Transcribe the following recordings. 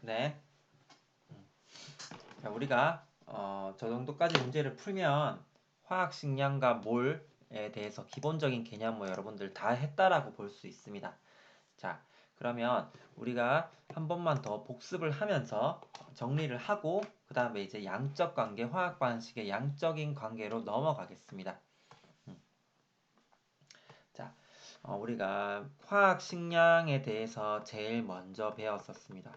네. 자, 우리가 저 정도까지 문제를 풀면 화학 식량과 몰에 대해서 기본적인 개념을 여러분들 다 했다라고 볼 수 있습니다. 자, 그러면 우리가 한 번만 더 복습을 하면서 정리를 하고 그 다음에 이제 양적 관계, 화학 방식의 양적인 관계로 넘어가겠습니다. 자, 우리가 화학 식량에 대해서 제일 먼저 배웠었습니다.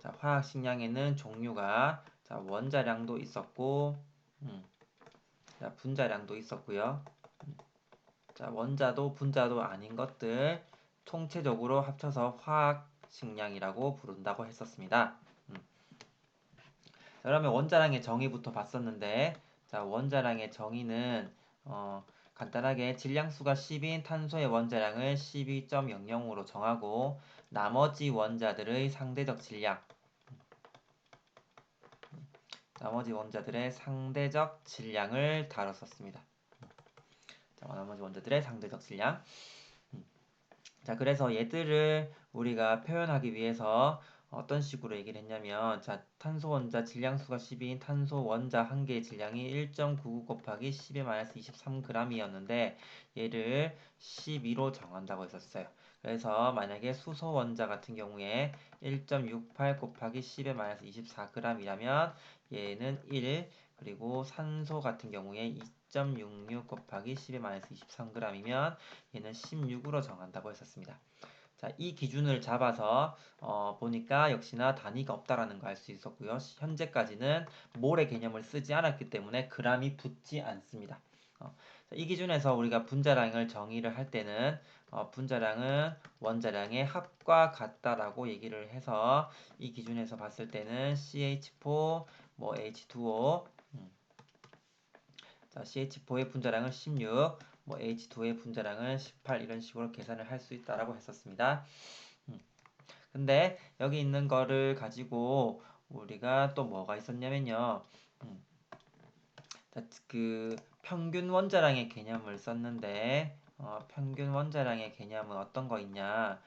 자, 화학 식량에는 종류가 자, 원자량도 있었고, 자, 분자량도 있었고요. 자, 원자도 분자도 아닌 것들 통체적으로 합쳐서 화학 식량이라고 부른다고 했었습니다. 자, 그러면 원자량의 정의부터 봤었는데, 자, 원자량의 정의는 간단하게 질량수가 10인 탄소의 원자량을 12.00으로 정하고 나머지 원자들의 상대적 질량, 나머지 원자들의 상대적 질량을 다뤘었습니다. 자, 나머지 원자들의 상대적 질량. 자, 그래서 얘들을 우리가 표현하기 위해서 어떤 식으로 얘기를 했냐면, 자, 탄소 원자 질량수가 10인 탄소 원자 한 개의 질량이 1.99 곱하기 10의 마이너스 23g이었는데, 얘를 12로 정한다고 했었어요. 그래서 만약에 수소 원자 같은 경우에 1.68 곱하기 10의 마이너스 24g이라면 얘는 1, 그리고 산소 같은 경우에 2.66 곱하기 10의 마이너스 23g이면 얘는 16으로 정한다고 했었습니다. 자, 이 기준을 잡아서 보니까 역시나 단위가 없다라는 거 알 수 있었고요. 현재까지는 몰의 개념을 쓰지 않았기 때문에 g이 붙지 않습니다. 자, 이 기준에서 우리가 분자량을 정의를 할 때는 분자량은 원자량의 합과 같다라고 얘기를 해서 이 기준에서 봤을 때는 CH4, 뭐 H2O, 자, CH4의 분자량은 16, 뭐 H2의 분자량은 18 이런 식으로 계산을 할 수 있다라고 했었습니다. 근데 여기 있는 거를 가지고 우리가 또 뭐가 있었냐면요. 자, 그 평균 원자량의 개념을 썼는데 평균 원자량의 개념은 어떤 거 있냐?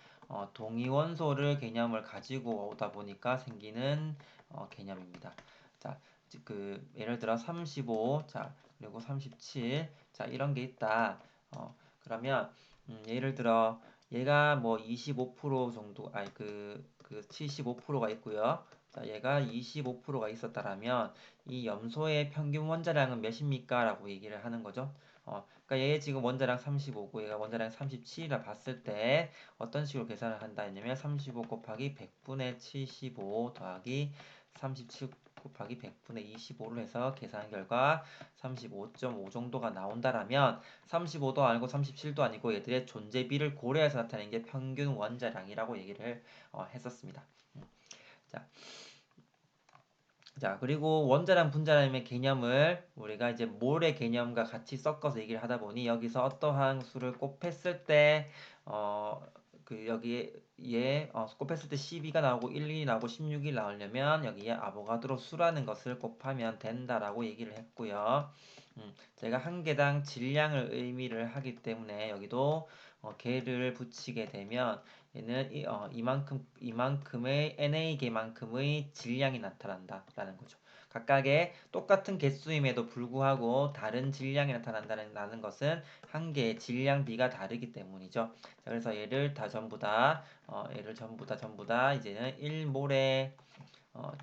동위 원소를 개념을 가지고 오다 보니까 생기는 개념입니다. 자, 예를 들어 35, 자, 그리고 37, 자, 이런 게 있다. 그러면 예를 들어 얘가 뭐 25% 정도, 아니 그 75%가 있고요. 자, 얘가 25%가 있었다라면 이 염소의 평균 원자량은 몇입니까? 라고 얘기를 하는 거죠. 그러니까 얘 지금 원자량 35고 얘가 원자량 37이라 봤을 때 어떤 식으로 계산을 한다 했냐면 35 곱하기 100분의 75 더하기 37 곱하기 100분의 25를 해서 계산 결과 35.5 정도가 나온다라면 35도 아니고 37도 아니고 얘들의 존재비를 고려해서 나타낸 게 평균 원자량이라고 얘기를 했었습니다. 자, 자, 그리고 원자량, 분자량의 개념을 우리가 이제 몰의 개념과 같이 섞어서 얘기를 하다 보니 여기서 어떠한 수를 곱했을 때, 여기에 곱했을 때 12가 나오고 1이 나오고 16이 나오려면 여기에 아보가드로 수라는 것을 곱하면 된다라고 얘기를 했고요. 제가 한 개당 질량을 의미를 하기 때문에 여기도 개를 붙이게 되면 얘는 이만큼의 NA 개만큼의 질량이 나타난다라는 거죠. 각각의 똑같은 개수임에도 불구하고 다른 질량이 나타난다는 것은 한 개의 질량비가 다르기 때문이죠. 자, 그래서 얘를 전부 다 이제는 1몰의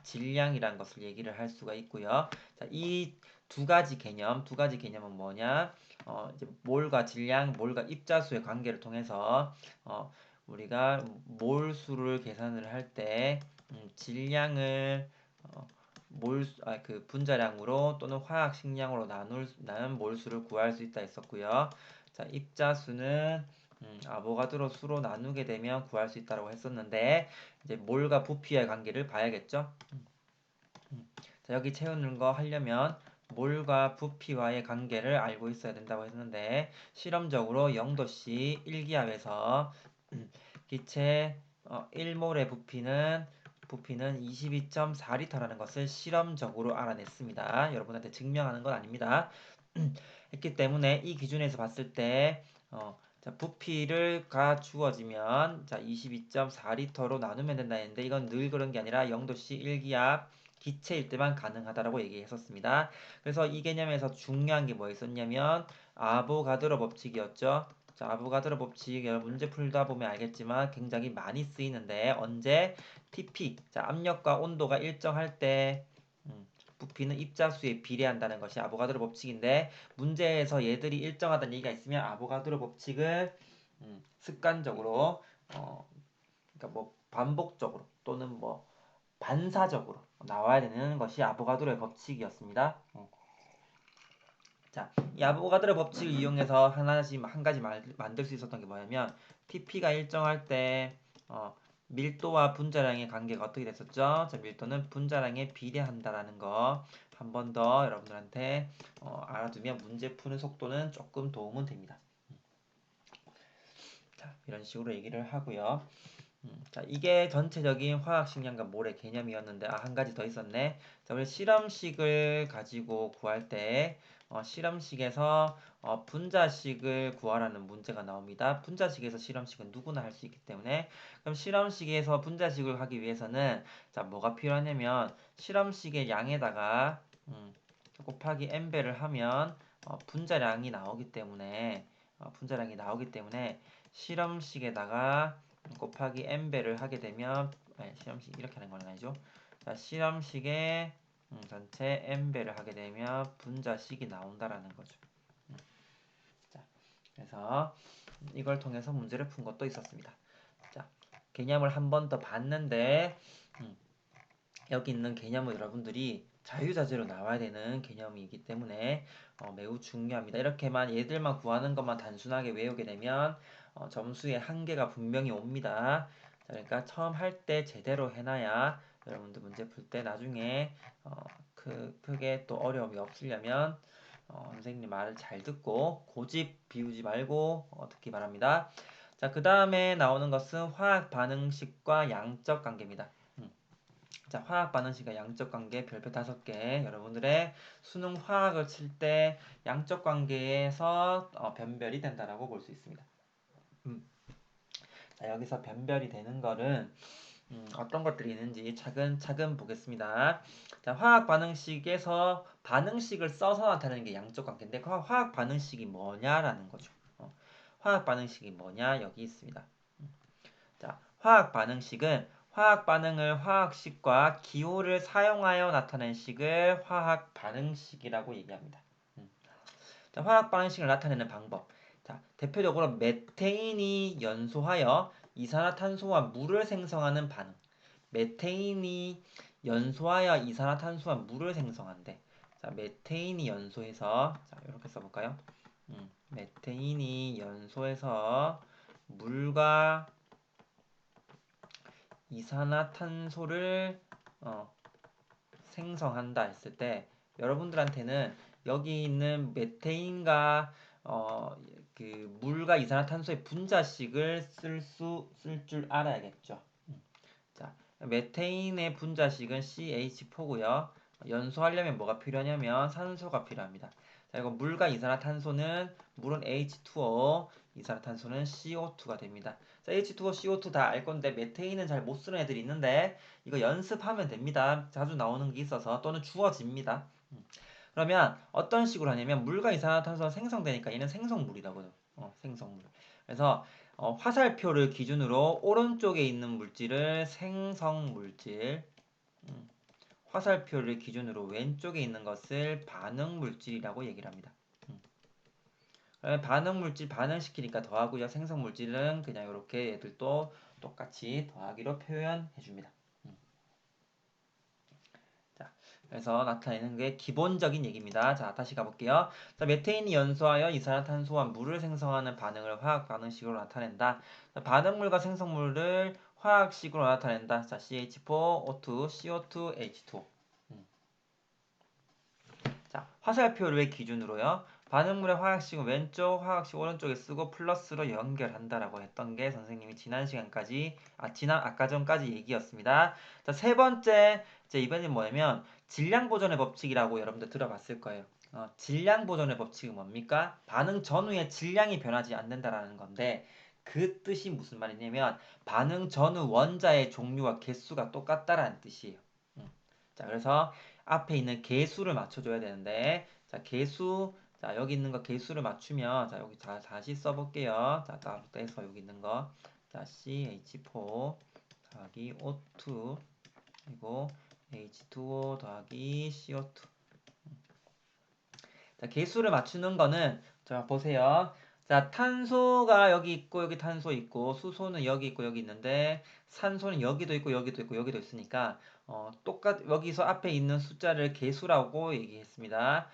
질량이란 것을 얘기를 할 수가 있고요. 자, 이 두 가지 개념은 뭐냐? 이제 몰과 질량, 몰과 입자수의 관계를 통해서 우리가 몰수를 계산을 할 때 질량을 그 분자량으로 또는 화학 식량으로 나눈 몰수를 구할 수 있다 했었고요. 자, 입자수는 아보가드로 수로 나누게 되면 구할 수 있다고 했었는데 이제 몰과 부피의 관계를 봐야겠죠. 자, 여기 채우는 거 하려면 몰과 부피와의 관계를 알고 있어야 된다고 했는데 실험적으로 0도씨 1기압에서 기체 1몰의 부피는 22.4리터라는 것을 실험적으로 알아냈습니다. 여러분한테 증명하는 건 아닙니다. 했기 때문에 이 기준에서 봤을 때 자, 부피가 주어지면 자, 22.4리터로 나누면 된다 했는데 이건 늘 그런 게 아니라 0도씨 1기압 기체일 때만 가능하다라고 얘기했었습니다. 그래서 이 개념에서 중요한 게 뭐 있었냐면 아보가드로 법칙이었죠. 자, 아보가드로 법칙 문제 풀다 보면 알겠지만 굉장히 많이 쓰이는데 언제 TP 자, 압력과 온도가 일정할 때 부피는 입자수에 비례한다는 것이 아보가드로 법칙인데 문제에서 얘들이 일정하다는 얘기가 있으면 아보가드로 법칙을 습관적으로 그러니까 뭐 반복적으로 또는 뭐 반사적으로 나와야 되는 것이 아보가드로의 법칙이었습니다. 자, 이 아보가드로 법칙을 이용해서 한 가지 만들 수 있었던 게 뭐냐면 TP가 일정할 때 밀도와 분자량의 관계가 어떻게 됐었죠? 자, 밀도는 분자량에 비례한다라는 거 한 번 더 여러분들한테 알아두면 문제 푸는 속도는 조금 도움은 됩니다. 자, 이런 식으로 얘기를 하고요. 자, 이게 전체적인 화학식량과 몰의 개념이었는데 한 가지 더 있었네. 자, 우리 실험식을 가지고 구할 때 실험식에서 분자식을 구하라는 문제가 나옵니다. 분자식에서 실험식은 누구나 할 수 있기 때문에 그럼 실험식에서 분자식을 하기 위해서는 자, 뭐가 필요하냐면 실험식의 양에다가 곱하기 n배를 하면 분자량이 나오기 때문에 실험식에다가 곱하기 n배를 하게 되면 실험식 이렇게 하는 건 아니죠. 자, 실험식에 전체 n배를 하게 되면 분자식이 나온다라는 거죠. 자, 그래서 이걸 통해서 문제를 푼 것도 있었습니다. 자, 개념을 한 번 더 봤는데 여기 있는 개념을 여러분들이 자유자재로 나와야 되는 개념이기 때문에 매우 중요합니다. 이렇게만 얘들만 구하는 것만 단순하게 외우게 되면 점수의 한계가 분명히 옵니다. 자, 그러니까 처음 할 때 제대로 해놔야 여러분들 문제 풀 때 나중에 크게 또 어려움이 없으려면 선생님 말을 잘 듣고 고집 비우지 말고 듣기 바랍니다. 자, 그 다음에 나오는 것은 화학 반응식과 양적 관계입니다. 자, 화학 반응식과 양적 관계 별표 5개. 여러분들의 수능 화학을 칠 때 양적 관계에서 변별이 된다라고 볼 수 있습니다. 자, 여기서 변별이 되는 거는 어떤 것들이 있는지 차근차근 보겠습니다. 자, 화학 반응식에서 반응식을 써서 나타내는 게 양적 관계인데 그 화학 반응식이 뭐냐라는 거죠. 화학 반응식이 뭐냐 여기 있습니다. 자, 화학 반응식은 화학 반응을 화학식과 기호를 사용하여 나타낸 식을 화학 반응식이라고 얘기합니다. 자, 화학 반응식을 나타내는 방법. 자, 대표적으로 메테인이 연소하여 이산화탄소와 물을 생성하는 반응. 메테인이 연소하여 이산화탄소와 물을 생성한대. 자, 메테인이 연소해서 자, 이렇게 써볼까요? 메테인이 연소해서 물과 이산화탄소를 생성한다 했을 때 여러분들한테는 여기 있는 메테인과 그 물과 이산화탄소의 분자식을 쓸 줄 알아야겠죠. 자, 메테인의 분자식은 CH4고요. 연소하려면 뭐가 필요하냐면 산소가 필요합니다. 자, 이거 물과 이산화탄소는 물은 H2O, 이산화탄소는 CO2가 됩니다. 자, H2O, CO2 다 알 건데 메테인은 잘 못 쓰는 애들이 있는데 이거 연습하면 됩니다. 자주 나오는 게 있어서 또는 주어집니다. 그러면 어떤 식으로 하냐면 물과 이산화탄소가 생성되니까 얘는 생성물이라고요. 생성물. 그래서 화살표를 기준으로 오른쪽에 있는 물질을 생성물질, 화살표를 기준으로 왼쪽에 있는 것을 반응물질이라고 얘기를 합니다. 반응물질 반응시키니까 더하고요. 생성물질은 그냥 이렇게 얘들도 똑같이 더하기로 표현해 줍니다. 자, 그래서 나타내는 게 기본적인 얘기입니다. 자, 다시 가볼게요. 자, 메테인이 연소하여 이산화탄소와 물을 생성하는 반응을 화학 반응식으로 나타낸다. 자, 반응물과 생성물을 화학식으로 나타낸다. 자, CH4, O2, CO2, H2O. 자, 화살표를 기준으로요. 반응물의 화학식은 왼쪽, 화학식 오른쪽에 쓰고 플러스로 연결한다라고 했던 게 선생님이 아까 전까지 얘기였습니다. 자, 세 번째, 이제 이번엔 뭐냐면 질량 보존의 법칙이라고 여러분들 들어봤을 거예요. 질량 보존의 법칙은 뭡니까? 반응 전후의 질량이 변하지 않는다라는 건데 그 뜻이 무슨 말이냐면 반응 전후 원자의 종류와 개수가 똑같다라는 뜻이에요. 자, 그래서 앞에 있는 개수를 맞춰줘야 되는데 자, 개수 자, 여기 있는 거 개수를 맞추면 자, 여기 다시 써볼게요. 자, 따로 떼서 여기 있는 거 자, CH4 더하기 O2 그리고 H2O 더하기 CO2 자, 개수를 맞추는 거는 자, 보세요. 자, 탄소가 여기 있고 여기 탄소 있고 수소는 여기 있고 여기 있는데 산소는 여기도 있고 여기도 있고 여기도 있으니까 여기서 앞에 있는 숫자를 개수라고 얘기했습니다.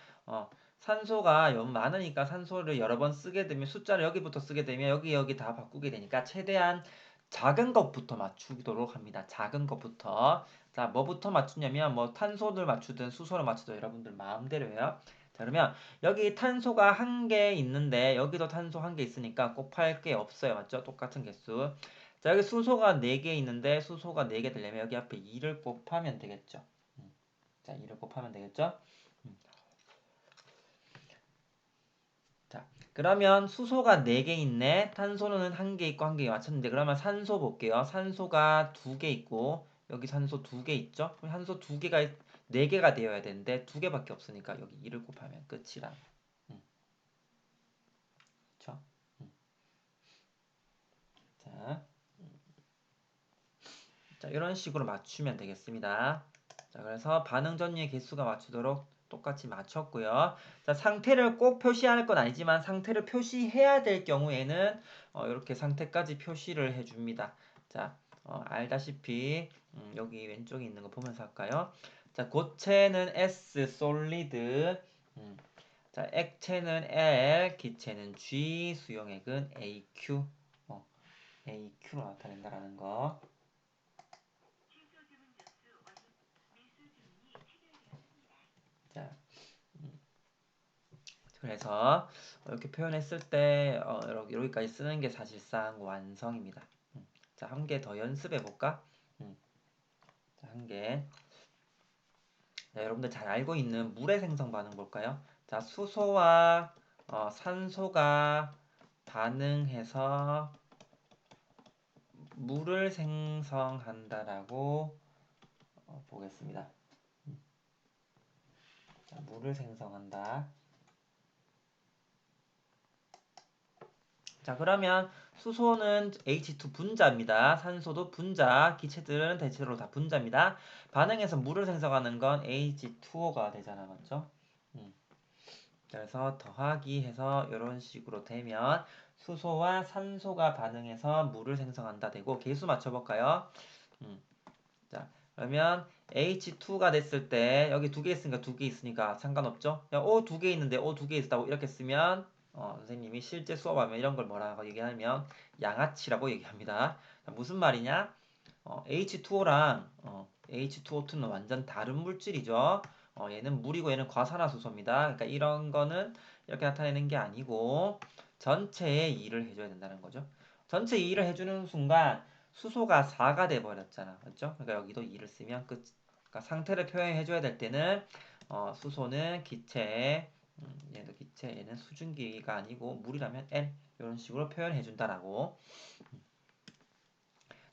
산소가 너무 많으니까 산소를 여러 번 쓰게 되면 숫자를 여기부터 쓰게 되면 여기 다 바꾸게 되니까 최대한 작은 것부터 맞추도록 합니다. 작은 것부터. 자, 뭐부터 맞추냐면 뭐 탄소를 맞추든 수소를 맞추든 여러분들 마음대로예요. 자, 그러면 여기 탄소가 한 개 있는데 여기도 탄소 한 개 있으니까 곱할 게 없어요. 맞죠? 똑같은 개수. 자, 여기 수소가 4개 있는데 수소가 4개 되려면 여기 앞에 2를 곱하면 되겠죠. 자, 2를 곱하면 되겠죠? 자, 그러면 수소가 4개 있네. 탄소는 한 개 있고 한 개 맞췄는데 그러면 산소 볼게요. 산소가 2개 있고 여기 산소 2개 있죠? 그럼 산소 2개가 4개가 되어야 되는데 2개밖에 없으니까 여기 2를 곱하면 끝이라. 그렇죠? 자, 자, 이런 식으로 맞추면 되겠습니다. 자, 그래서 반응 전류의 개수가 맞추도록 똑같이 맞췄고요. 자, 상태를 꼭 표시할 건 아니지만 상태를 표시해야 될 경우에는 이렇게 상태까지 표시를 해줍니다. 자, 알다시피 여기 왼쪽에 있는 거 보면서 할까요? 자, 고체는 S, 솔리드. 자, 액체는 L, 기체는 G, 수용액은 AQ. AQ로 나타낸다라는 거. 자, 그래서 이렇게 표현했을 때 여기까지 쓰는 게 사실상 완성입니다. 자, 한 개 더 연습해 볼까? 자, 한 개. 자, 여러분들 잘 알고 있는 물의 생성 반응 볼까요? 자, 수소와 산소가 반응해서 물을 생성한다라고 보겠습니다. 자, 물을 생성한다. 자, 그러면 수소는 H2 분자입니다. 산소도 분자, 기체들은 대체로 다 분자입니다. 반응해서 물을 생성하는 건 H2O가 되잖아, 맞죠? 그래서 더하기 해서 이런 식으로 되면 수소와 산소가 반응해서 물을 생성한다 되고 개수 맞춰볼까요? 자, 그러면 H2가 됐을 때 여기 2개 있으니까 2개 있으니까 상관없죠? O 2개 있는데 O 2개 있다고 이렇게 쓰면 선생님이 실제 수업하면 이런 걸 뭐라고 얘기하면 양아치라고 얘기합니다. 자, 무슨 말이냐? H2O랑 H2O2는 완전 다른 물질이죠. 얘는 물이고 얘는 과산화수소입니다. 그러니까 이런 거는 이렇게 나타내는 게 아니고 전체에 2를 해줘야 된다는 거죠. 전체 2를 해주는 순간 수소가 4가 돼버렸잖아. 맞죠? 그러니까 여기도 2를 쓰면 끝. 그러니까 상태를 표현해줘야 될 때는 수소는 기체, 얘도 기체, 얘는 수증기가 아니고 물이라면 L 이런 식으로 표현해준다라고.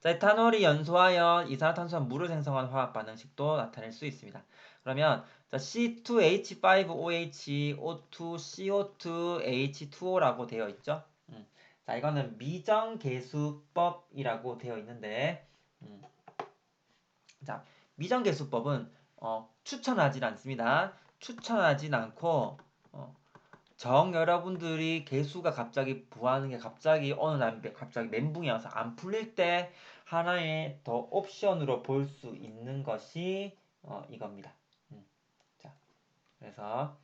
자, 에탄올이 연소하여 이산화탄소와 물을 생성한 화학 반응식도 나타낼 수 있습니다. 그러면 자, C2H5OH, O2, CO2H2O라고 되어 있죠. 자, 이거는 미정계수법이라고 되어 있는데, 자, 미정계수법은 추천하진 않습니다. 추천하진 않고 여러분들이 개수가 갑자기 부하는 게 갑자기 어느 날 갑자기 멘붕이 와서 안 풀릴 때 하나의 더 옵션으로 볼 수 있는 것이 이겁니다. 자, 그래서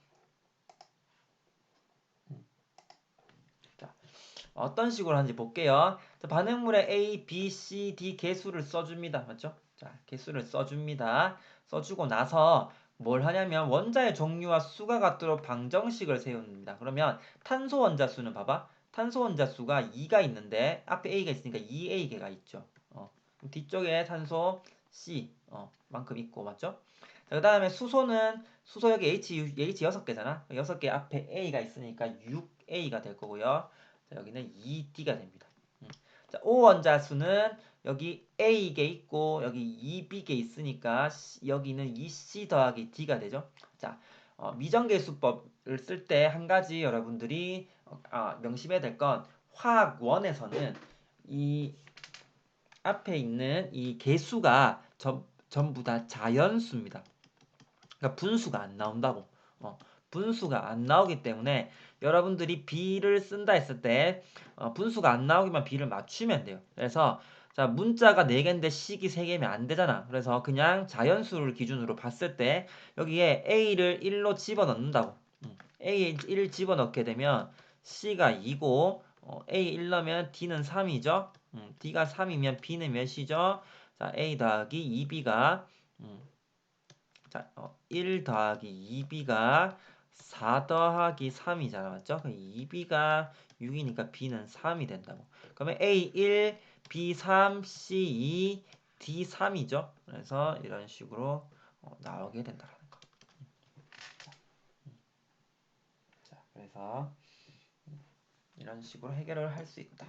자, 어떤 식으로 하는지 볼게요. 자, 반응물에 A, B, C, D 개수를 써줍니다. 맞죠? 자, 개수를 써줍니다. 써주고 나서 뭘 하냐면 원자의 종류와 수가 같도록 방정식을 세웁니다. 그러면 탄소 원자 수는 봐봐. 탄소 원자 수가 2가 있는데 앞에 A가 있으니까 2A개가 있죠. 뒤쪽에 탄소 C 만큼 있고 맞죠? 자, 그 다음에 수소 여기 H 6개잖아. 6개 앞에 A가 있으니까 6A가 될 거고요. 자, 여기는 2D가 됩니다. 자, O 원자수는 여기 A개 있고 여기 2B개 있으니까 여기는 2C 더하기 D가 되죠. 자, 미정계수법을 쓸 때 한 가지 여러분들이 명심해야 될 건 화학원에서는 이 앞에 있는 이 개수가 전부 다 자연수입니다. 그러니까 분수가 안 나온다고. 분수가 안 나오기 때문에 여러분들이 B를 쓴다 했을 때 분수가 안 나오기만 B를 맞추면 돼요. 그래서 자, 문자가 4개인데 식이 3개면 안 되잖아. 그래서 그냥 자연수를 기준으로 봤을 때 여기에 A를 1로 집어넣는다고. A에 1을 집어넣게 되면 C가 2고 A 1 넣으면 D는 3이죠. D가 3이면 B는 몇이죠? 자, A 더하기 2B가 자, 1 더하기 2B가 4 더하기 3이잖아. 맞죠? 2B가 6이니까 B는 3이 된다고. 그러면 A1, B3, C2, D3이죠. 그래서 이런 식으로 나오게 된다는 거. 자, 그래서 이런 식으로 해결을 할 수 있다.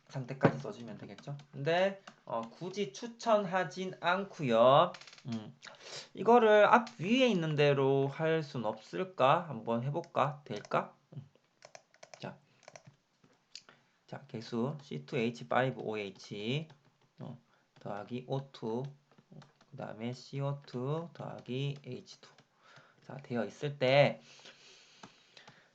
상태까지 써주면 되겠죠. 근데 굳이 추천하진 않고요. 이거를 앞 위에 있는 대로 할 순 없을까? 한번 해볼까? 될까? 자, 자 개수 C2H5OH 더하기 O2 그 다음에 CO2 더하기 H2 자 되어 있을 때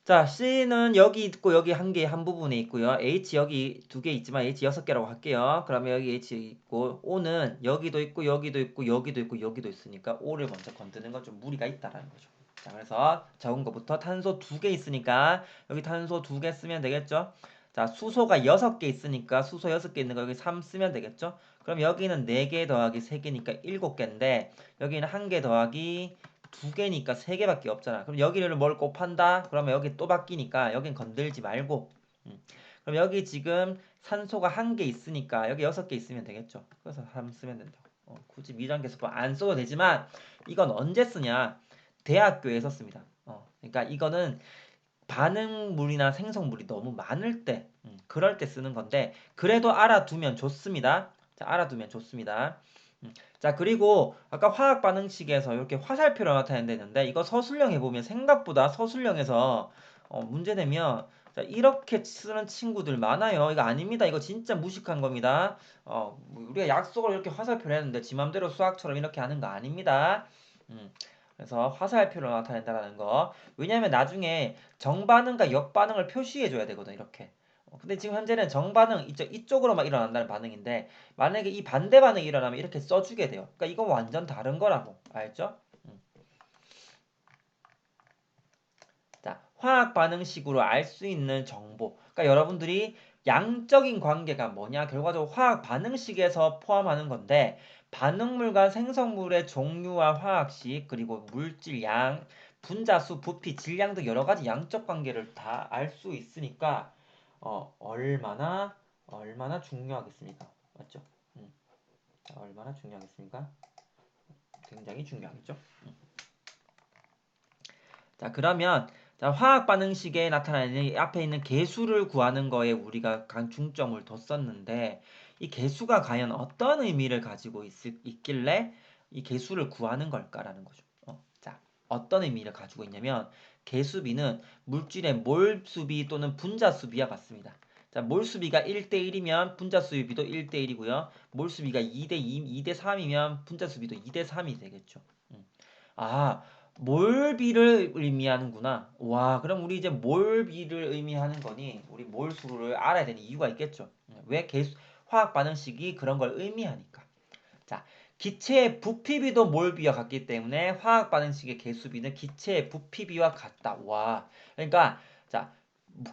자, C는 여기 있고 여기 한 부분에 있고요. H 여기 2개 있지만 H 6개라고 할게요. 그러면 여기 H 있고 O는 여기도 있고 여기도 있고 여기도 있고 여기도 있으니까 O를 먼저 건드는 건 좀 무리가 있다라는 거죠. 자, 그래서 적은 것부터 탄소 2개 있으니까 여기 탄소 2개 쓰면 되겠죠. 자, 수소가 6개 있으니까 수소 6개 있는 거 여기 3 쓰면 되겠죠. 그럼 여기는 4개 더하기 3개니까 7개인데 여기는 1개 더하기 2개니까 3개밖에 없잖아. 그럼 여기를 뭘 곱한다? 그러면 여기 또 바뀌니까 여긴 건들지 말고 그럼 여기 지금 산소가 1개 있으니까 여기 6개 있으면 되겠죠. 그래서 3 쓰면 된다고. 굳이 미정계수법 안 써도 되지만 이건 언제 쓰냐? 대학교에서 씁니다. 그러니까 이거는 반응물이나 생성물이 너무 많을 때 그럴 때 쓰는 건데 그래도 알아두면 좋습니다. 자, 알아두면 좋습니다. 자, 그리고 아까 화학 반응식에서 이렇게 화살표로 나타낸다는데 이거 서술형 해보면 생각보다 서술형에서 문제 내면 자, 이렇게 쓰는 친구들 많아요. 이거 아닙니다. 이거 진짜 무식한 겁니다. 우리가 약속을 이렇게 화살표로 했는데 지 맘대로 수학처럼 이렇게 하는 거 아닙니다. 그래서 화살표로 나타낸다는 거. 왜냐하면 나중에 정반응과 역반응을 표시해 줘야 되거든. 이렇게. 근데 지금 현재는 정반응 이쪽으로만 일어난다는 반응인데 만약에 이 반대 반응이 일어나면 이렇게 써주게 돼요. 그러니까 이건 완전 다른 거라고. 알죠? 자, 화학 반응식으로 알 수 있는 정보. 그러니까 여러분들이 양적인 관계가 뭐냐? 결과적으로 화학 반응식에서 포함하는 건데 반응물과 생성물의 종류와 화학식 그리고 물질 양, 분자수, 부피, 질량 등 여러 가지 양적 관계를 다 알 수 있으니까 얼마나 중요하겠습니까? 맞죠? 자, 얼마나 중요하겠습니까? 굉장히 중요하겠죠? 자, 그러면 자, 화학 반응식에 나타나는 앞에 있는 개수를 구하는 거에 우리가 중점을 뒀었는데 이 개수가 과연 어떤 의미를 가지고 있길래 이 개수를 구하는 걸까라는 거죠. 자, 어떤 의미를 가지고 있냐면 개수비는 물질의 몰수비 또는 분자수비와 같습니다. 자, 몰수비가 1대1이면 분자수비도 1대1이고요. 몰수비가 2대2, 2대3이면 분자수비도 2대3이 되겠죠. 아, 몰비를 의미하는구나. 와, 그럼 우리 이제 몰비를 의미하는 거니 우리 몰수를 알아야 되는 이유가 있겠죠. 왜 화학 반응식이 그런 걸 의미하니까. 자, 기체의 부피비도 몰비와 같기 때문에 화학 반응식의 개수비는 기체의 부피비와 같다. 와, 그러니까 자,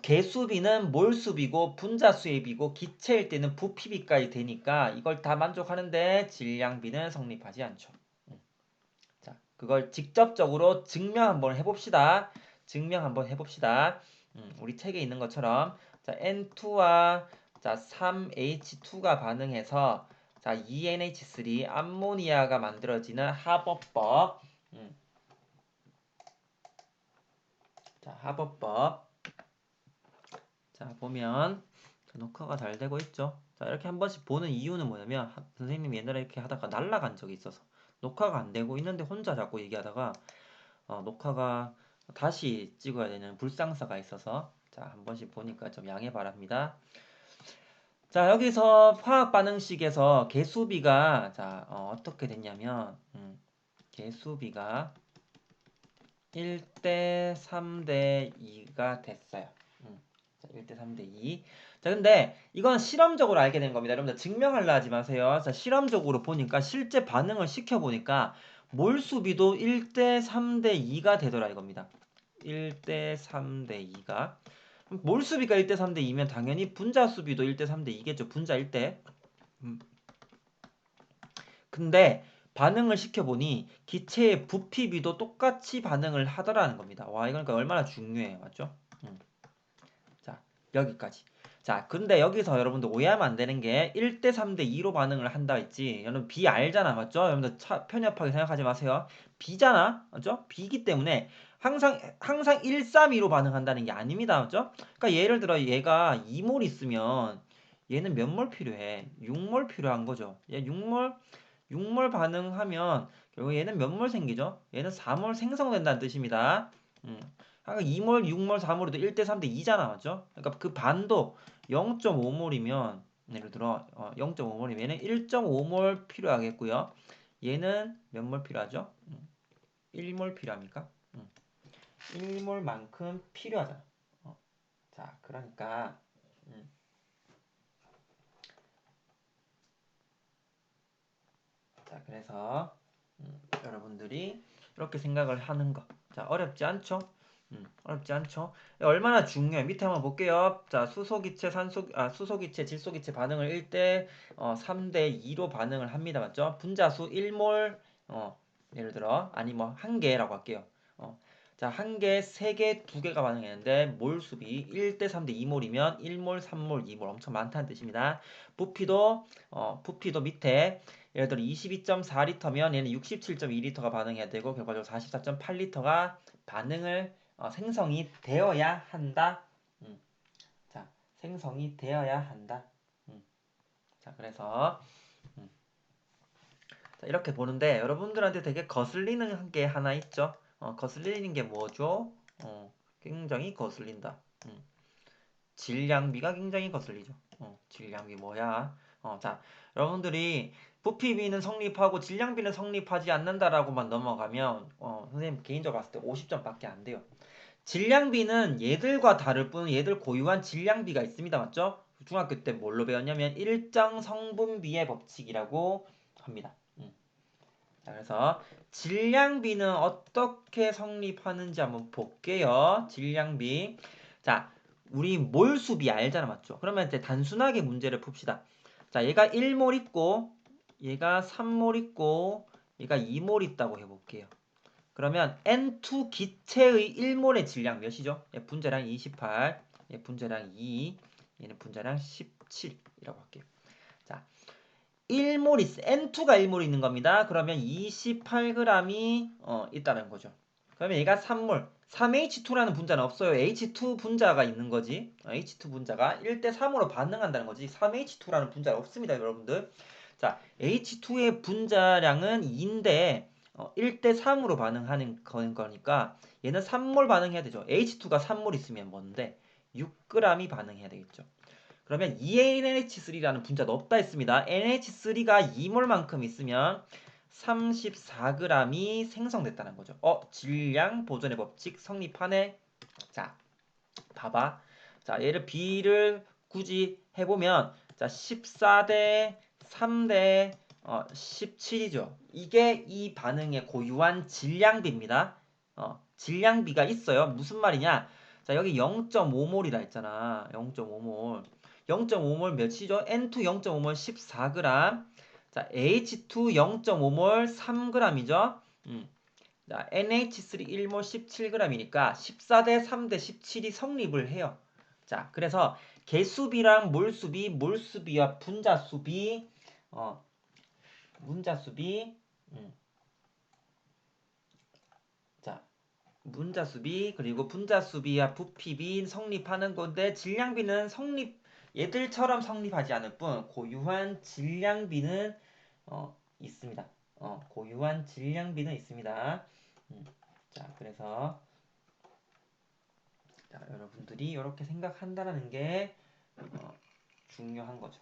개수비는 몰수비고 분자수의 비고 기체일 때는 부피비까지 되니까 이걸 다 만족하는데 질량비는 성립하지 않죠. 자, 그걸 직접적으로 증명 한번 해봅시다. 증명 한번 해봅시다. 우리 책에 있는 것처럼 자, N2와 자, 3H2가 반응해서 자, ENH3 암모니아가 만들어지는 하버법. 자, 하버법. 자, 보면 녹화가 잘 되고 있죠. 자, 이렇게 한 번씩 보는 이유는 뭐냐면 선생님이 옛날에 이렇게 하다가 날아간 적이 있어서 녹화가 안 되고 있는데 혼자 자꾸 얘기하다가 녹화가 다시 찍어야 되는 불상사가 있어서 자, 한 번씩 보니까 좀 양해 바랍니다. 자, 여기서 화학 반응식에서 개수비가 자, 어떻게 됐냐면 개수비가 1대 3대 2가 됐어요. 자, 1대 3대 2. 자, 근데 이건 실험적으로 알게 된 겁니다. 여러분들 증명하려 하지 마세요. 자, 실험적으로 보니까 실제 반응을 시켜보니까 몰수비도 1대 3대 2가 되더라 이겁니다. 1대 3대 2가. 몰수비가 1대 3대 2면 당연히 분자수비도 1대 3대 2겠죠. 분자일 때. 근데 반응을 시켜보니 기체의 부피비도 똑같이 반응을 하더라는 겁니다. 와, 이건 그러니까 얼마나 중요해요. 맞죠? 자, 여기까지. 자, 근데 여기서 여러분들 오해하면 안 되는 게 1대 3대 2로 반응을 한다 했지. 여러분 B 알잖아. 맞죠? 여러분들 편협하게 생각하지 마세요. B잖아. 맞죠? B이기 때문에 항상 1, 3, 2로 반응한다는 게 아닙니다. 맞죠? 그러니까 예를 들어 얘가 2몰 있으면 얘는 몇 몰 필요해? 6몰 필요한 거죠. 얘 6몰 반응하면 결국 얘는 몇 몰 생기죠? 얘는 4몰 생성된다는 뜻입니다. 그러니까 2몰, 6몰, 4몰이도 1대 3대 2잖아. 맞죠? 그러니까 그 반도 0.5몰이면 예를 들어 0.5몰이면 얘는 1.5몰 필요하겠고요. 얘는 몇 몰 필요하죠? 1몰 필요합니까? 1몰만큼 필요하잖아. 자, 그러니까 자, 그래서 여러분들이 이렇게 생각을 하는 거. 자, 어렵지 않죠? 어렵지 않죠? 얼마나 중요해. 밑에 한번 볼게요. 자, 수소기체, 질소기체 반응을 1대 3대 2로 반응을 합니다. 맞죠? 분자수 1몰, 예를 들어, 아니 뭐, 한 개라고 할게요. 자, 한 개, 세 개, 두 개가 반응했는데, 몰수비 1대 3대 2몰이면 1몰, 3몰, 2몰 엄청 많다는 뜻입니다. 부피도 밑에 예를 들어 22.4리터면 얘는 67.2리터가 반응해야 되고 결과적으로 44.8리터가 반응을 생성이 되어야 한다. 자, 생성이 되어야 한다. 자, 그래서 자, 이렇게 보는데 여러분들한테 되게 거슬리는 게 하나 있죠. 거슬리는 게 뭐죠? 굉장히 거슬린다. 질량비가 굉장히 거슬리죠. 질량비 뭐야? 자, 여러분들이 부피비는 성립하고 질량비는 성립하지 않는다라고만 넘어가면 선생님 개인적으로 봤을 때 50점밖에 안 돼요. 질량비는 얘들과 다를 뿐 얘들 고유한 질량비가 있습니다. 맞죠? 중학교 때 뭘로 배웠냐면 일정 성분비의 법칙이라고 합니다. 자, 그래서 질량비는 어떻게 성립하는지 한번 볼게요. 질량비. 자, 우리 몰수비 알잖아. 맞죠? 그러면 이제 단순하게 문제를 풉시다. 자, 얘가 1몰 있고 얘가 3몰 있고 얘가 2몰 있다고 해볼게요. 그러면 N2 기체의 1몰의 질량 몇이죠? 얘 분자량 28, 얘 분자량 2, 얘는 분자량 17이라고 할게요. 자, 1몰 N2가 1몰 있는 겁니다. 그러면 28g이 있다는 거죠. 그러면 얘가 3몰. 3H2라는 분자는 없어요. H2 분자가 있는 거지. H2 분자가 1대 3으로 반응한다는 거지. 3H2라는 분자가 없습니다, 여러분들. 자, H2의 분자량은 2인데 1대 3으로 반응하는 거니까 얘는 3몰 반응해야 되죠. H2가 3몰 있으면 뭔데? 6g이 반응해야 되겠죠. 그러면 ENH3라는 분자도 없다 했습니다. NH3가 2몰만큼 있으면 34g이 생성됐다는 거죠. 질량 보존의 법칙 성립하네. 자, 봐봐. 자, 얘를 B를 굳이 해보면 자, 14대 3대 17이죠. 이게 이 반응의 고유한 질량비입니다. 질량비가 있어요. 무슨 말이냐? 자, 여기 0.5몰이라 했잖아. 0.5몰. 0.5몰 몇이죠? N2 0.5몰 14g. 자, H2 0.5몰 3g이죠. 자, NH3 1몰 17g이니까 14대 3대 17이 성립을 해요. 자, 그래서 개수비랑 몰수비, 몰수비와 분자수비 문자수비 자 문자수비 그리고 분자수비와 부피비 성립하는 건데 질량비는 얘들처럼 성립하지 않을 뿐 고유한 질량비는 있습니다. 고유한 질량비는 있습니다. 자 그래서 자, 여러분들이 이렇게 생각한다는 게 중요한 거죠.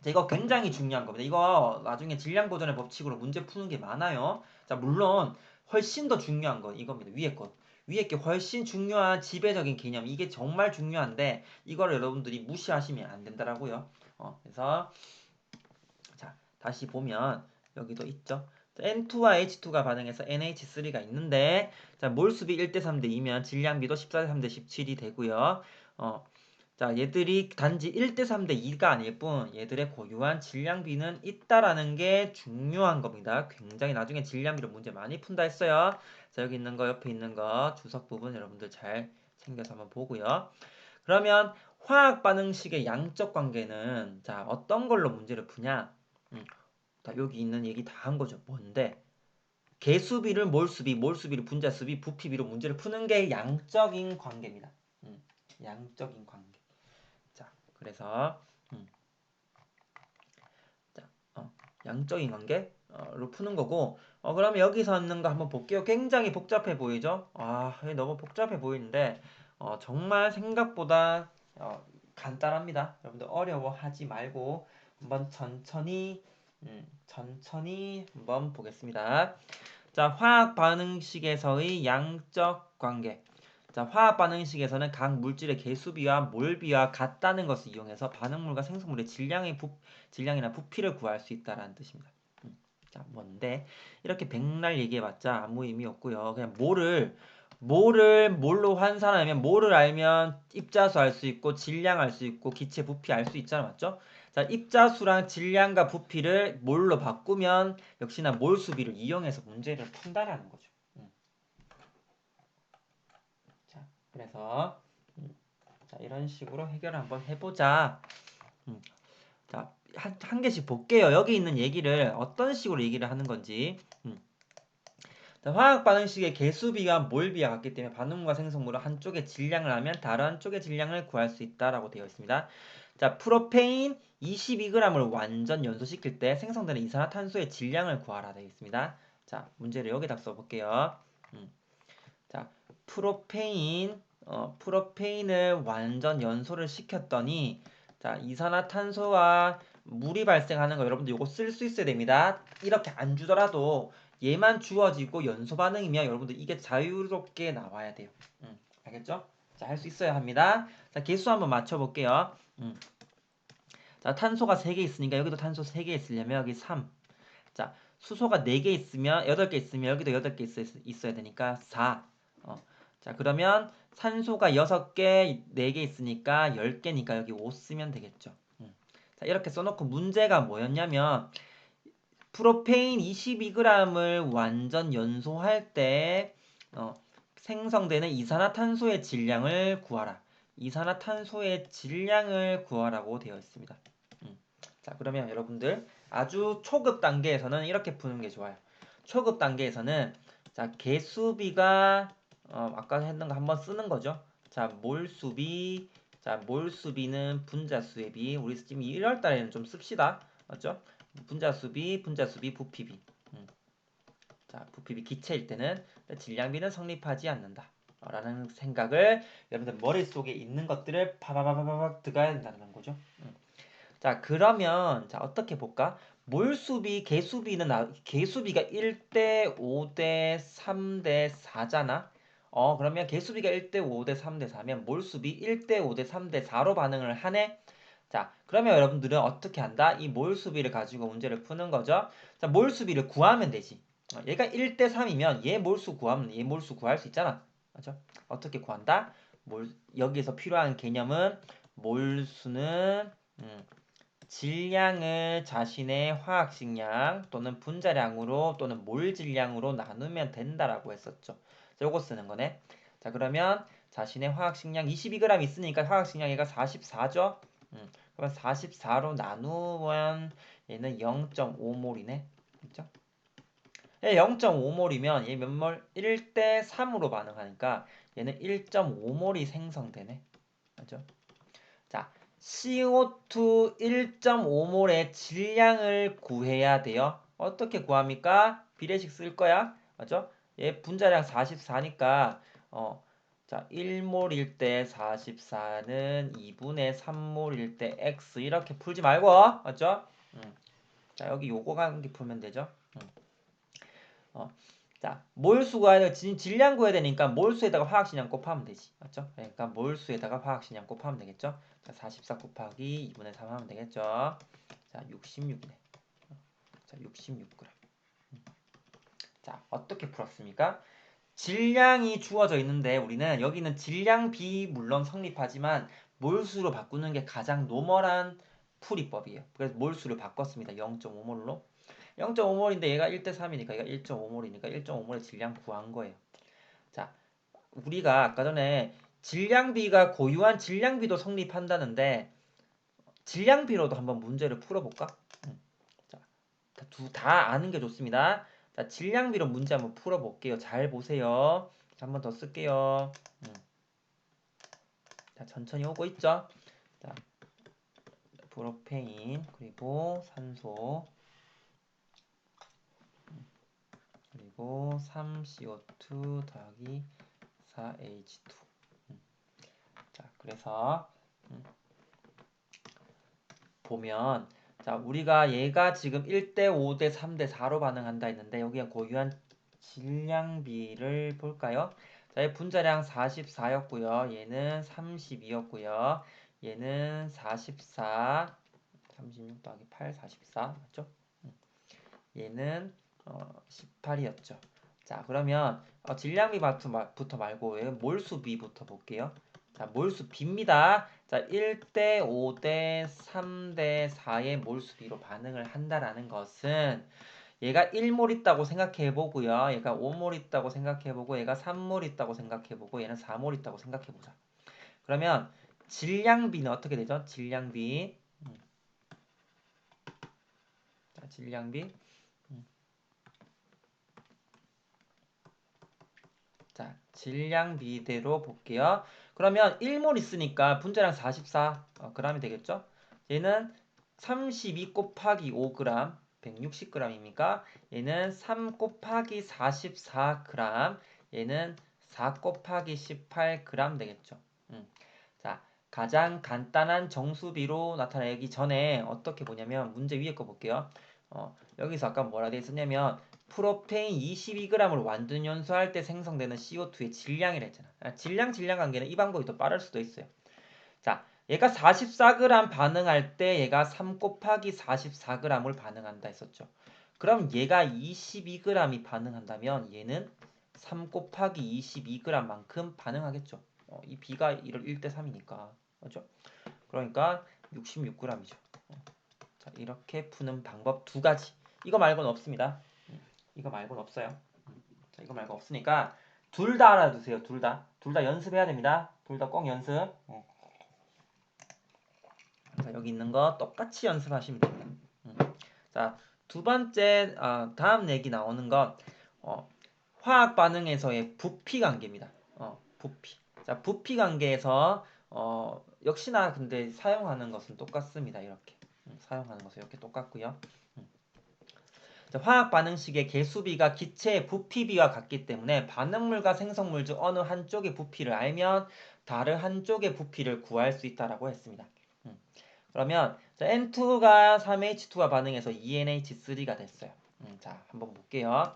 자, 이거 굉장히 중요한 겁니다. 이거 나중에 질량보전의 법칙으로 문제 푸는 게 많아요. 자, 물론 훨씬 더 중요한 건 이겁니다. 위에 것. 위에 게 훨씬 중요한 지배적인 개념. 이게 정말 중요한데 이거를 여러분들이 무시하시면 안 된다라고요. 그래서 자, 다시 보면 여기도 있죠. N2와 H2가 반응해서 NH3가 있는데 자, 몰수비 1대 3대 2면 질량비도 14대 3대 17이 되고요. 자, 얘들이 단지 1대 3대 2가 아닐 뿐 얘들의 고유한 질량비는 있다라는 게 중요한 겁니다. 굉장히 나중에 질량비로 문제 많이 푼다 했어요. 자, 여기 있는 거 옆에 있는 거 주석 부분 여러분들 잘 챙겨서 한번 보고요. 그러면 화학 반응식의 양적 관계는 자, 어떤 걸로 문제를 푸냐? 자, 여기 있는 얘기 다 한 거죠. 뭔데? 개수비를 몰수비를 분자수비, 부피비로 문제를 푸는 게 양적인 관계입니다. 양적인 관계. 자, 그래서 자, 양적인 관계로 푸는 거고, 그러면 여기서 있는 거 한번 볼게요. 굉장히 복잡해 보이죠? 너무 복잡해 보이는데, 정말 생각보다 간단합니다. 여러분들 어려워하지 말고 한번 천천히 한번 보겠습니다. 자, 화학 반응식에서의 양적 관계. 자, 화학 반응식에서는 각 물질의 개수비와 몰비와 같다는 것을 이용해서 반응물과 생성물의 질량이나 부피를 구할 수 있다라는 뜻입니다. 자, 뭔데? 이렇게 백날 얘기해봤자 아무 의미 없고요. 그냥 뭘로 환산하면 뭐를 알면 입자수 알 수 있고 질량 알 수 있고 기체 부피 알 수 있잖아, 맞죠? 자, 입자수랑 질량과 부피를 몰로 바꾸면 역시나 몰수비를 이용해서 문제를 푼다라는 거죠. 자, 그래서 자, 이런 식으로 해결을 한번 해보자. 자, 한 개씩 볼게요. 여기 있는 얘기를 어떤 식으로 얘기를 하는 건지. 자, 화학 반응식의 개수비와 몰비와 같기 때문에 반응물과 생성물은 한쪽의 질량을 하면 다른 한쪽의 질량을 구할 수 있다라고 되어 있습니다. 자, 프로페인 22g을 완전 연소시킬 때 생성되는 이산화탄소의 질량을 구하라 되어 있습니다. 자, 문제를 여기다 써볼게요. 자, 프로페인을 완전 연소를 시켰더니 자, 이산화탄소와 물이 발생하는 거 여러분들 이거 쓸 수 있어야 됩니다. 이렇게 안 주더라도 얘만 주어지고 연소 반응이면 여러분들 이게 자유롭게 나와야 돼요. 알겠죠? 자, 할 수 있어야 합니다. 자, 개수 한번 맞춰볼게요. 자, 탄소가 3개 있으니까 여기도 탄소 3개 있으려면 여기 3. 자, 수소가 4개 있으면 8개 있으면 여기도 8개 있어야 되니까 4. 자, 그러면 산소가 6개, 4개 있으니까 10개니까 여기 5 쓰면 되겠죠. 자, 이렇게 써놓고 문제가 뭐였냐면 프로페인 22g을 완전 연소할 때 생성되는 이산화탄소의 질량을 구하라. 이산화탄소의 질량을 구하라고 되어 있습니다. 자, 그러면 여러분들 아주 초급 단계에서는 이렇게 푸는 게 좋아요. 초급 단계에서는 자, 개수비가 아까 했던 거 한번 쓰는 거죠. 자, 몰수비. 자, 몰수비는 분자수의 비. 우리 지금 1월 달에는 좀 씁시다. 맞죠? 분자수비, 부피비. 자, 부피비 기체일 때는 질량비는 성립하지 않는다. 라는 생각을 여러분들 머릿속에 있는 것들을 파바바바박 들어가야 된다는 거죠. 자, 그러면 자, 어떻게 볼까? 몰수비, 개수비가 1대 5대 3대 4잖아. 그러면 개수비가 1대 5대 3대 4면 몰수비 1대 5대 3대 4로 반응을 하네. 자, 그러면 여러분들은 어떻게 한다? 이 몰수비를 가지고 문제를 푸는 거죠. 자, 몰수비를 구하면 되지. 얘가 1대 3이면 얘 몰수 구하면 얘 몰수 구할 수 있잖아. 맞죠? 어떻게 구한다? 여기서 필요한 개념은 몰수는 질량을 자신의 화학식량 또는 분자량으로 또는 몰 질량으로 나누면 된다라고 했었죠. 자, 요거 쓰는 거네. 자, 그러면 자신의 화학식량 22g 있으니까 화학식량 얘가 44죠. 그러면 44로 나누면 얘는 0.5몰이네. 그죠? 0.5몰이면 얘 몇 몰? 1대 3으로 반응하니까 얘는 1.5몰이 생성되네. 맞죠? 자, CO2 1.5몰의 질량을 구해야 돼요. 어떻게 구합니까? 비례식 쓸 거야. 맞죠? 얘 분자량 44니까 자, 1몰일 때 44는 2분의 3몰일 때 X 이렇게 풀지 말고 맞죠? 자, 여기 요거 관계 풀면 되죠. 어. 자, 몰수가 질량 구해야 되니까 몰수에다가 화학식량 곱하면 되지. 맞죠? 그러니까 몰수에다가 화학식량 곱하면 되겠죠? 자, 44 곱하기 2분의 3 하면 되겠죠? 자, 66이네. 자, 66g. 자, 어떻게 풀었습니까? 질량이 주어져 있는데 우리는 여기는 질량비 물론 성립하지만 몰수로 바꾸는 게 가장 노멀한 풀이법이에요. 그래서 몰수를 바꿨습니다. 0.5몰로. 0.5몰인데 얘가 1대 3이니까 얘가 1.5몰이니까 1.5몰의 질량 구한 거예요. 자, 우리가 아까 전에 질량비가 고유한 질량비도 성립한다는데 질량비로도 한번 문제를 풀어볼까? 자, 다 아는 게 좋습니다. 자, 질량비로 문제 한번 풀어볼게요. 잘 보세요. 한 번 더 쓸게요. 자, 천천히 오고 있죠? 자, 프로페인 그리고 산소 그리고 3CO2 더하기 4H2. 자, 그래서 보면 자, 우리가 얘가 지금 1대 5대 3대 4로 반응한다 했는데 여기가 고유한 질량비를 볼까요? 자, 얘 분자량 44였고요. 얘는 32였고요. 얘는 44 36 더하기 8 44 맞죠? 얘는 18이었죠. 자, 그러면 질량비부터 말고 몰수비부터 볼게요. 자, 몰수비입니다. 자, 1대 5대 3대 4의 몰수비로 반응을 한다라는 것은 얘가 1몰 있다고 생각해 보고요. 얘가 5몰 있다고 생각해 보고 얘가 3몰 있다고 생각해 보고 얘는 4몰 있다고 생각해 보자. 그러면 질량비는 어떻게 되죠? 질량비. 자, 질량비. 자, 질량비대로 볼게요. 그러면 1몰 있으니까 분자량 44 g이 되겠죠? 얘는 32 곱하기 5g 160g입니까? 얘는 3 곱하기 44g 얘는 4 곱하기 18g 되겠죠. 자, 가장 간단한 정수비로 나타내기 전에 어떻게 보냐면 문제 위에 거 볼게요. 여기서 아까 뭐라 돼 있었냐면 프로페인 22g을 완전 연소할 때 생성되는 CO2의 질량이라 했잖아. 질량 관계는 이 방법이 더 빠를 수도 있어요. 자, 얘가 44g 반응할 때 얘가 3 곱하기 44g을 반응한다 했었죠. 그럼 얘가 22g이 반응한다면 얘는 3 곱하기 22g만큼 반응하겠죠. 이 B가 1대 3이니까. 맞죠? 그러니까 66g이죠. 자, 이렇게 푸는 방법 두 가지. 이거 말고는 없습니다. 이거 말고는 없어요. 자, 이거 말고 없으니까 둘 다 알아두세요. 둘 다. 둘 다 연습해야 됩니다. 둘 다 꼭 연습. 자, 여기 있는 거 똑같이 연습하시면 됩니다. 자, 두 번째 다음 얘기 나오는 건 화학 반응에서의 부피 관계입니다. 부피. 자, 부피 관계에서 역시나 근데 사용하는 것은 똑같습니다. 이렇게. 사용하는 것은 이렇게 똑같고요. 자, 화학 반응식의 개수비가 기체의 부피비와 같기 때문에 반응물과 생성물 중 어느 한쪽의 부피를 알면 다른 한쪽의 부피를 구할 수 있다라고 했습니다. 그러면 자, N2가 3H2와 반응해서 2NH3가 됐어요. 자, 한번 볼게요.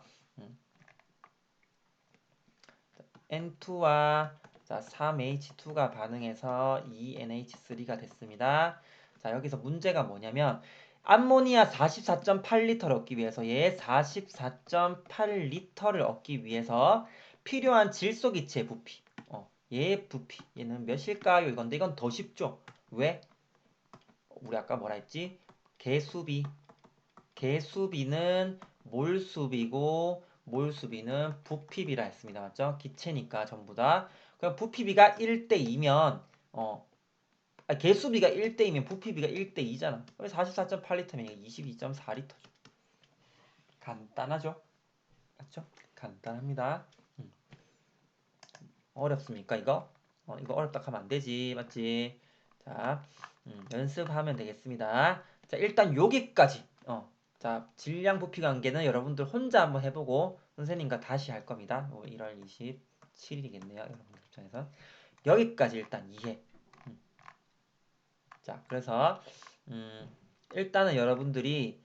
N2와 자, 3H2가 반응해서 2NH3가 됐습니다. 자, 여기서 문제가 뭐냐면 암모니아 44.8리터를 얻기 위해서 얘 44.8리터를 얻기 위해서 필요한 질소기체의 부피. 얘의 부피. 얘는 몇일까요? 이건데 이건 더 쉽죠. 왜? 우리 아까 뭐라 했지? 개수비. 개수비는 몰수비고 몰수비는 부피비라 했습니다. 맞죠? 기체니까 전부 다. 그럼 부피비가 1대 2면 개수비가 1대2면 부피비가 1대2잖아. 44.8리터면 22.4리터죠. 간단하죠? 맞죠? 간단합니다. 어렵습니까, 이거? 이거 어렵다 하면 안 되지. 맞지? 자, 연습하면 되겠습니다. 자, 일단 여기까지. 자, 질량 부피 관계는 여러분들 혼자 한번 해보고 선생님과 다시 할 겁니다. 1월 27일이겠네요. 여러분들 입장에서. 여기까지 일단 이해. 자, 그래서 일단은 여러분들이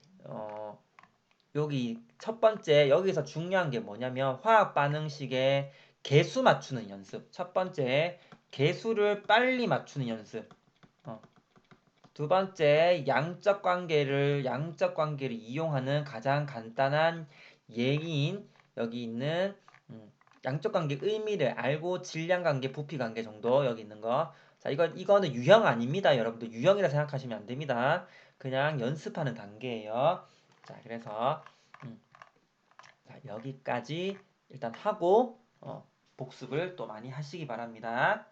여기 첫 번째 여기서 중요한 게 뭐냐면 화학 반응식의 개수 맞추는 연습. 첫 번째 개수를 빨리 맞추는 연습. 두 번째 양적 관계를 이용하는 가장 간단한 예인 여기 있는 양적 관계 의미를 알고 질량 관계, 부피 관계 정도 여기 있는 거. 자, 이거는 유형 아닙니다. 여러분들 유형이라 생각하시면 안 됩니다. 그냥 연습하는 단계예요. 자, 그래서 자, 여기까지 일단 하고 복습을 또 많이 하시기 바랍니다.